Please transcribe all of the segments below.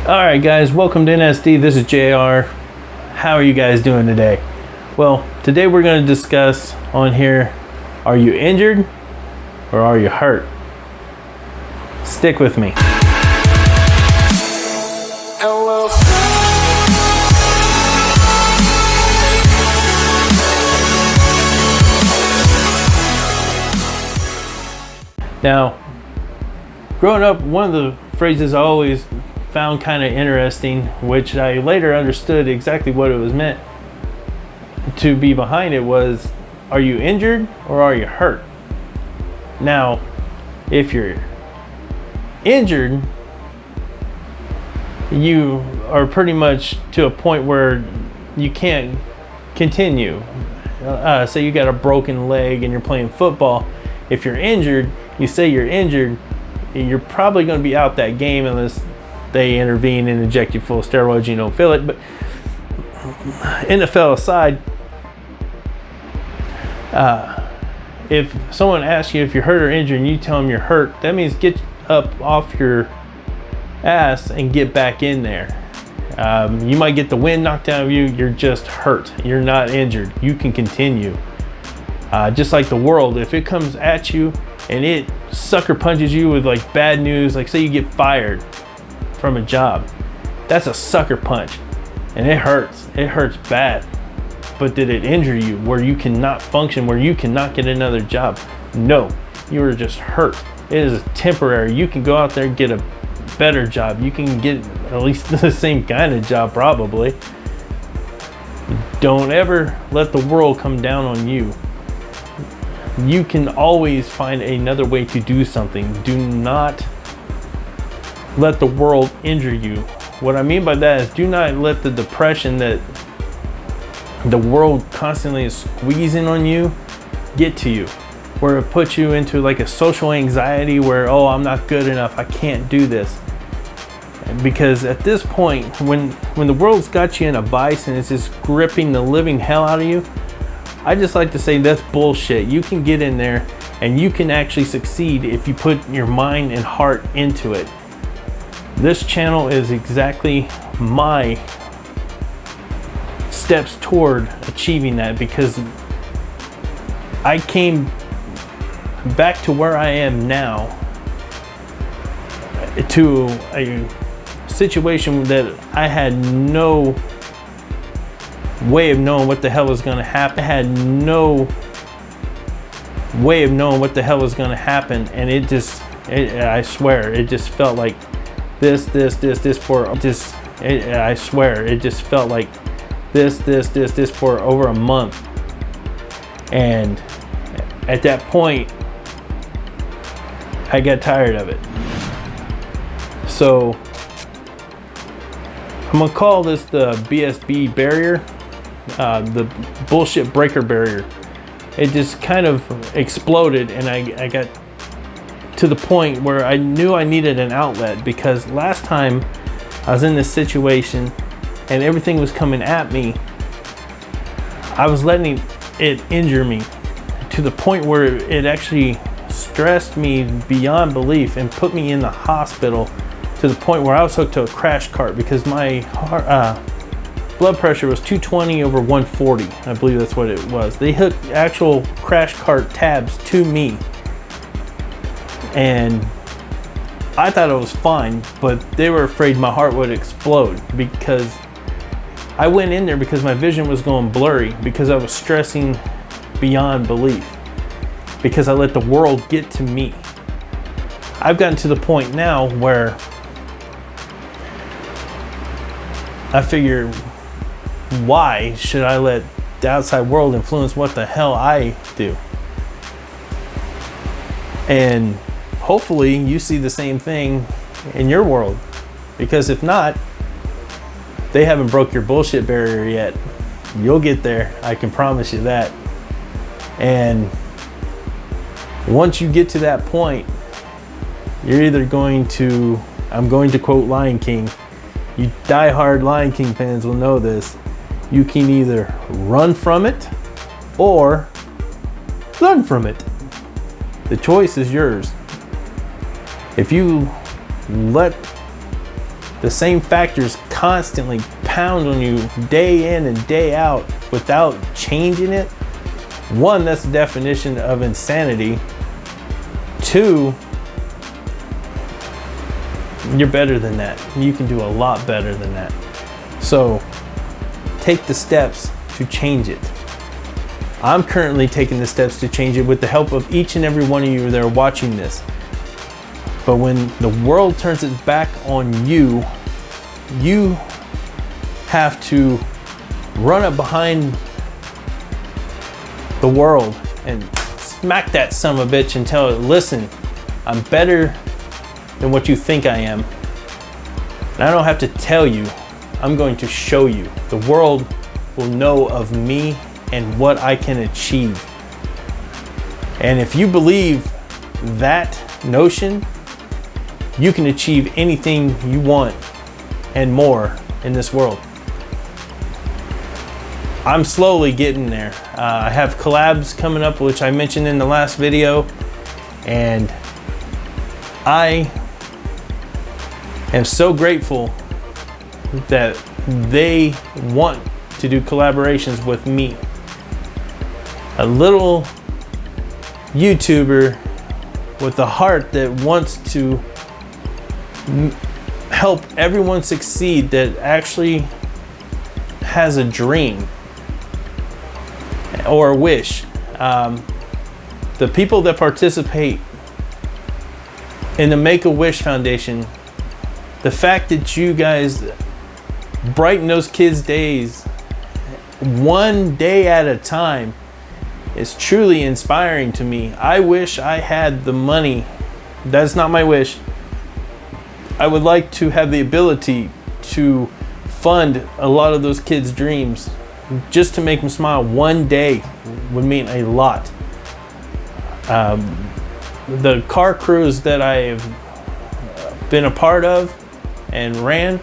Alright guys, welcome to NSD. This is JR. How are you guys doing today? Well, today we're going to discuss on here, are you injured or are you hurt? Stick with me. Now, growing up, one of the phrases I always found kind of interesting, which I later understood exactly what it was meant to be behind it, was, are you injured or are you hurt? Now, if you're injured, you are pretty much to a point where you can't continue. Say you got a broken leg and you're playing football. If you're injured, you say you're injured, you're probably going to be out that game unless they intervene and inject you full of steroids, you don't feel it. But NFL aside, if someone asks you if you're hurt or injured and you tell them you're hurt, that means get up off your ass and get back in there. You might get the wind knocked out of you, you're just hurt. You're not injured. You can continue. Just like the world, if it comes at you and it sucker punches you with like bad news, like say you get fired from a job, that's a sucker punch and it hurts bad. But did it injure you where you cannot function, where you cannot get another job? No, you were just hurt. It is temporary. You can go out there and get a better job. You can get at least the same kind of job probably. Don't ever let the world come down on you. You can always find another way to do something. Do not let the world injure you. What I mean by that is, do not let the depression that the world constantly is squeezing on you get to you, where it puts you into like a social anxiety where, oh, I'm not good enough, I can't do this. Because at this point, when the world's got you in a vice and it's just gripping the living hell out of you, I just like to say that's bullshit. You can get in there and you can actually succeed if you put your mind and heart into it. This channel is exactly my steps toward achieving that, because I came back to where I am now, to a situation that I had no way of knowing what the hell was going to happen. I had no way of knowing what the hell was going to happen, and I swear, it just felt like this for just, I swear, it just felt like this for over a month. And at that point, I got tired of it. So I'm gonna call this the BSB barrier, the bullshit breaker barrier. It just kind of exploded, and I got to the point where I knew I needed an outlet, because last time I was in this situation and everything was coming at me, I was letting it injure me to the point where it actually stressed me beyond belief and put me in the hospital, to the point where I was hooked to a crash cart because my blood pressure was 220 over 140. I believe that's what it was. They hooked actual crash cart tabs to me, and I thought it was fine, but they were afraid my heart would explode, because I went in there because my vision was going blurry, because I was stressing beyond belief, because I let the world get to me. I've gotten to the point now where I figure, why should I let the outside world influence what the hell I do? And hopefully you see the same thing in your world, because if not, they haven't broke your bullshit barrier yet. You'll get there, I can promise you that. And once you get to that point, you're either going to, I'm going to quote Lion King, you diehard Lion King fans will know this, you can either run from it or learn from it. The choice is yours. If you let the same factors constantly pound on you day in and day out without changing it, one, that's the definition of insanity. Two, you're better than that. You can do a lot better than that. So take the steps to change it. I'm currently taking the steps to change it with the help of each and every one of you that are watching this. But when the world turns its back on you, you have to run up behind the world and smack that son of a bitch and tell it, listen, I'm better than what you think I am. And I don't have to tell you, I'm going to show you. The world will know of me and what I can achieve. And if you believe that notion, you can achieve anything you want and more in this world. I'm slowly getting there. I have collabs coming up, which I mentioned in the last video, and I am so grateful that they want to do collaborations with me. A little YouTuber with a heart that wants to help everyone succeed, that actually has a dream or a wish. The people that participate in the Make-A-Wish Foundation, the fact that you guys brighten those kids' days one day at a time is truly inspiring to me. I wish I had the money. That's not my wish. I would like to have the ability to fund a lot of those kids' dreams. Just to make them smile one day would mean a lot. The car crews that I have been a part of and ran,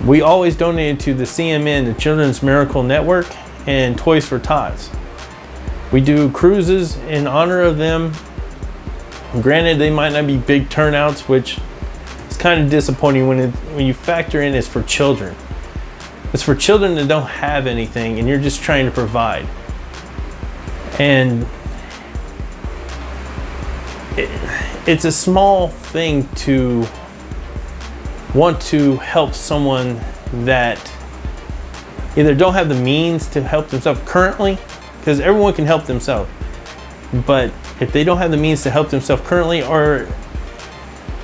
we always donated to the CMN, the Children's Miracle Network, and Toys for Tots. We do cruises in honor of them. Granted, they might not be big turnouts, which is kind of disappointing when you factor in it's for children. It's for children that don't have anything and you're just trying to provide. And it's a small thing to want to help someone that either don't have the means to help themselves currently, because everyone can help themselves, but if they don't have the means to help themselves currently, or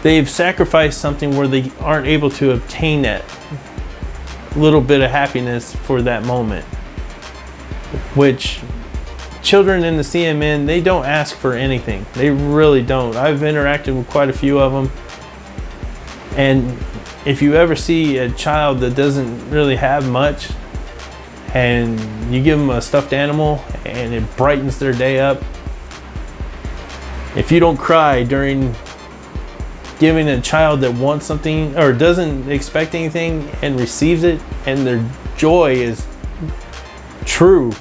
they've sacrificed something where they aren't able to obtain that little bit of happiness for that moment, which children in the CMN, they don't ask for anything. They really don't. I've interacted with quite a few of them, and if you ever see a child that doesn't really have much and you give them a stuffed animal and it brightens their day up, if you don't cry during giving a child that wants something or doesn't expect anything and receives it, and their joy is true,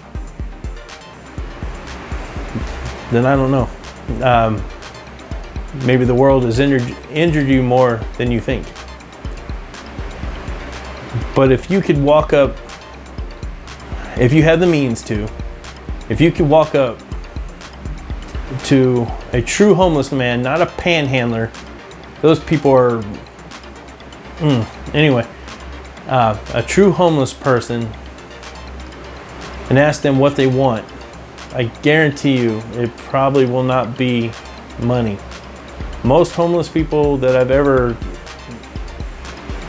then I don't know. Maybe the world has injured you more than you think. But if you could walk up, if you had the means to, if you could walk up to a true homeless man, not a panhandler, those people are, anyway, a true homeless person, and ask them what they want, I guarantee you it probably will not be money. Most homeless people that I've ever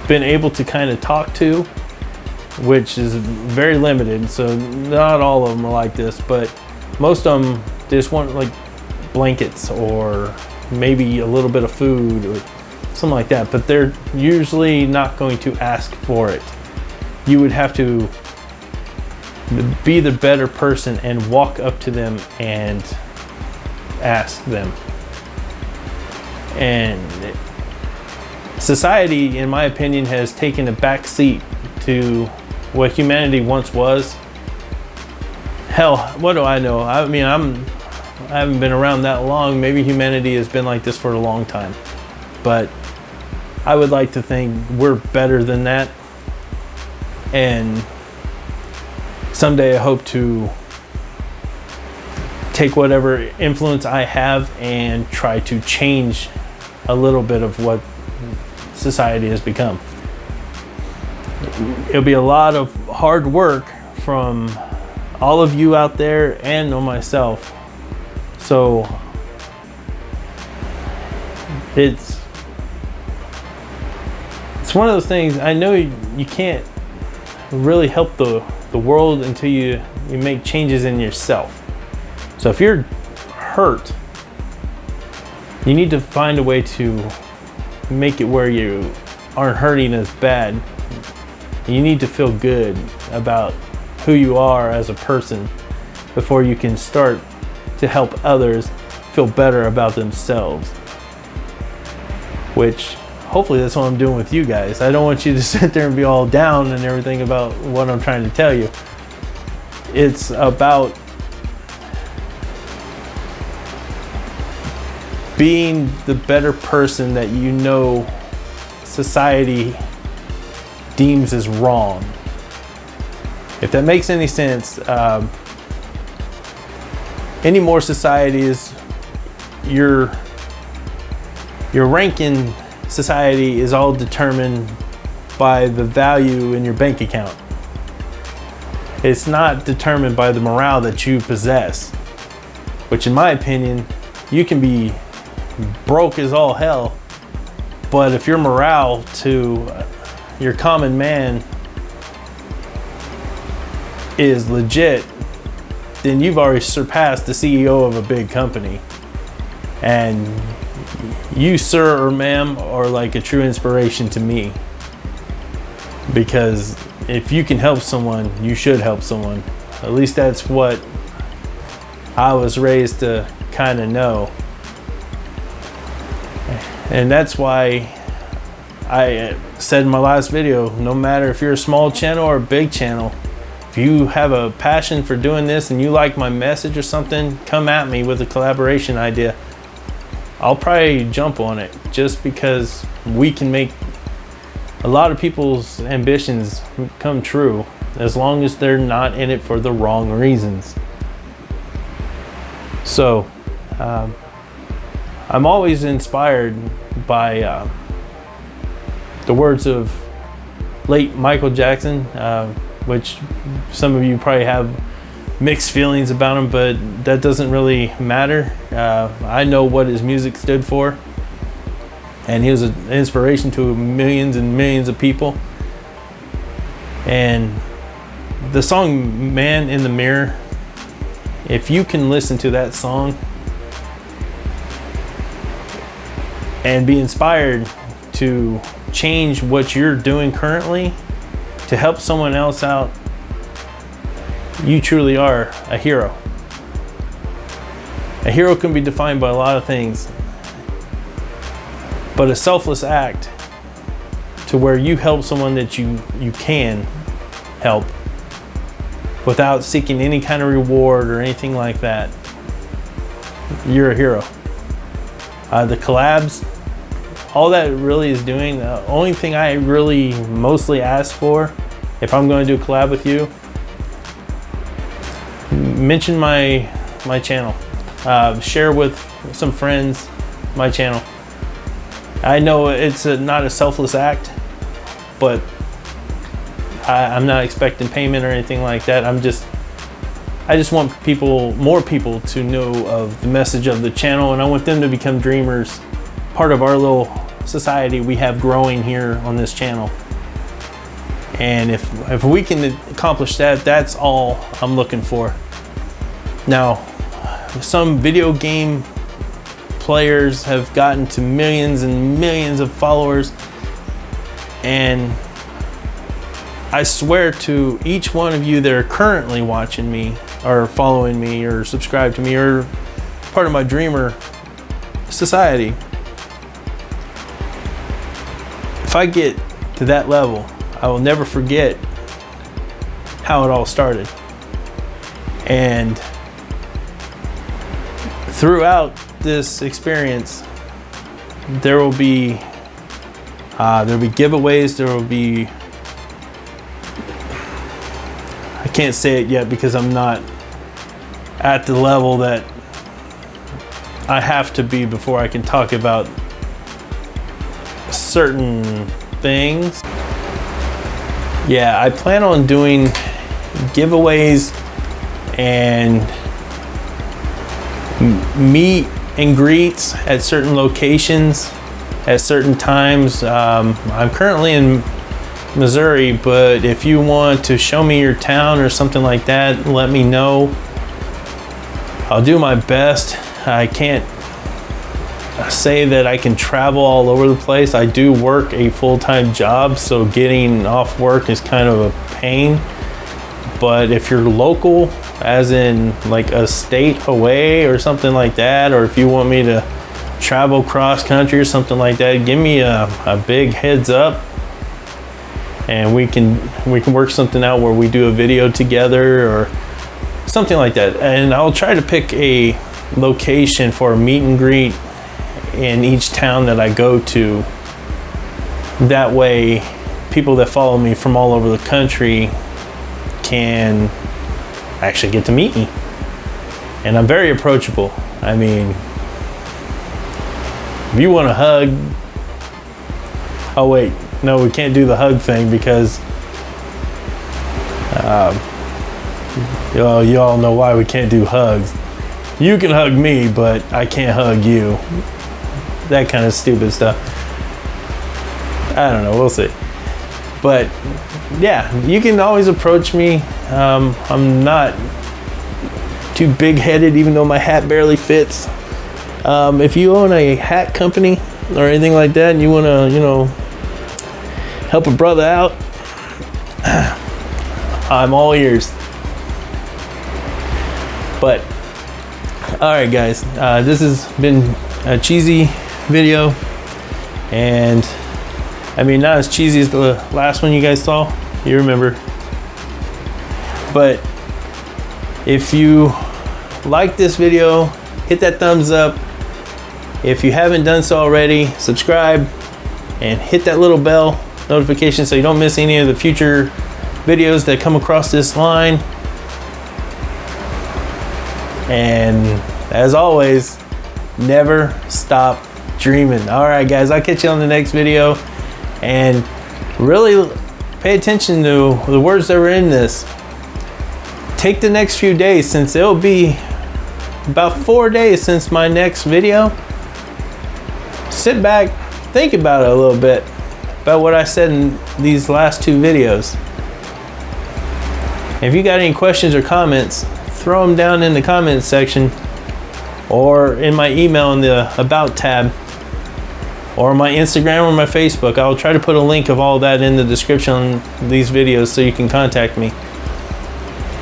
been able to kind of talk to, which is very limited, so not all of them are like this, but most of them just want like blankets or maybe a little bit of food or something like that, but they're usually not going to ask for it. You would have to be the better person and walk up to them and ask them. And society, in my opinion, has taken a back seat to what humanity once was. Hell, what do I know? I mean, I haven't been around that long. Maybe humanity has been like this for a long time. But I would like to think we're better than that. And someday I hope to take whatever influence I have and try to change a little bit of what society has become. It'll be a lot of hard work from all of you out there and on myself. So it's one of those things. I know you can't really help the world until you make changes in yourself. So if you're hurt, you need to find a way to make it where you aren't hurting as bad. You need to feel good about who you are as a person before you can start to help others feel better about themselves. Which hopefully that's what I'm doing with you guys. I don't want you to sit there and be all down and everything about what I'm trying to tell you. It's about being the better person that you know society deems as wrong. If that makes any sense, any more societies, your rank in society is all determined by the value in your bank account. It's not determined by the morale that you possess, which in my opinion, you can be broke as all hell, but if your morale to your common man is legit, then you've already surpassed the CEO of a big company. And you, sir or ma'am, are like a true inspiration to me. Because if you can help someone, you should help someone. At least that's what I was raised to kind of know. And that's why I said in my last video, no matter if you're a small channel or a big channel, if you have a passion for doing this and you like my message or something, come at me with a collaboration idea. I'll probably jump on it, just because we can make a lot of people's ambitions come true, as long as they're not in it for the wrong reasons. So I'm always inspired by the words of late Michael Jackson, which some of you probably have mixed feelings about him, but that doesn't really matter. I know what his music stood for, and he was an inspiration to millions and millions of people. And the song Man in the Mirror, if you can listen to that song and be inspired to change what you're doing currently to help someone else out, you truly are a hero. A hero can be defined by a lot of things, but a selfless act to where you help someone that you can help without seeking any kind of reward or anything like that, you're a hero. The collabs, all that really is doing, the only thing I really mostly ask for, if I'm going to do a collab with you, mention my channel, share with some friends my channel. I know it's not a selfless act, but I'm not expecting payment or anything like that. I just want more people to know of the message of the channel, and I want them to become dreamers, part of our little society we have growing here on this channel. And if we can accomplish that, that's all I'm looking for. Now, some video game players have gotten to millions and millions of followers, and I swear to each one of you that are currently watching me or following me or subscribed to me or part of my dreamer society, if I get to that level, I will never forget how it all started. And throughout this experience, there will be There'll be giveaways. There will be, I can't say it yet because I'm not at the level that I have to be before I can talk about certain things. Yeah, I plan on doing giveaways and meet and greets at certain locations at certain times. I'm currently in Missouri, but if you want to show me your town or something like that, let me know. I'll do my best. I can't say that I can travel all over the place. I do work a full-time job, so getting off work is kind of a pain. But if you're local, as in like a state away or something like that, or if you want me to travel cross country or something like that, give me a big heads up, and we can work something out where we do a video together or something like that. And I'll try to pick a location for a meet and greet in each town that I go to. That way people that follow me from all over the country can actually get to meet me. And I'm very approachable. I mean, if you want a hug, oh wait, no, we can't do the hug thing because you all know why we can't do hugs. You can hug me, but I can't hug you. That kind of stupid stuff. I don't know, we'll see. But yeah, you can always approach me. I'm not too big-headed, even though my hat barely fits. If you own a hat company or anything like that and you want to, you know, help a brother out, I'm all ears. But all right, guys, this has been a cheesy video, and I mean, not as cheesy as the last one you guys saw, you remember. But if you like this video, hit that thumbs up. If you haven't done so already, subscribe and hit that little bell notification so you don't miss any of the future videos that come across this line. And as always, never stop dreaming. All right, guys, I'll catch you on the next video. And really pay attention to the words that were in this. Take the next few days, since it'll be about 4 days since my next video. Sit back, think about it a little bit, about what I said in these last 2 videos. If you got any questions or comments, throw them down in the comments section, or in my email in the About tab, or my Instagram or my Facebook. I'll try to put a link of all that in the description on these videos so you can contact me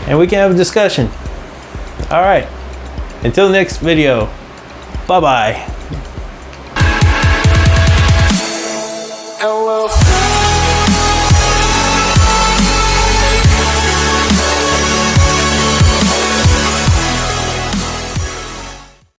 and we can have a discussion. All right, until the next video, bye-bye.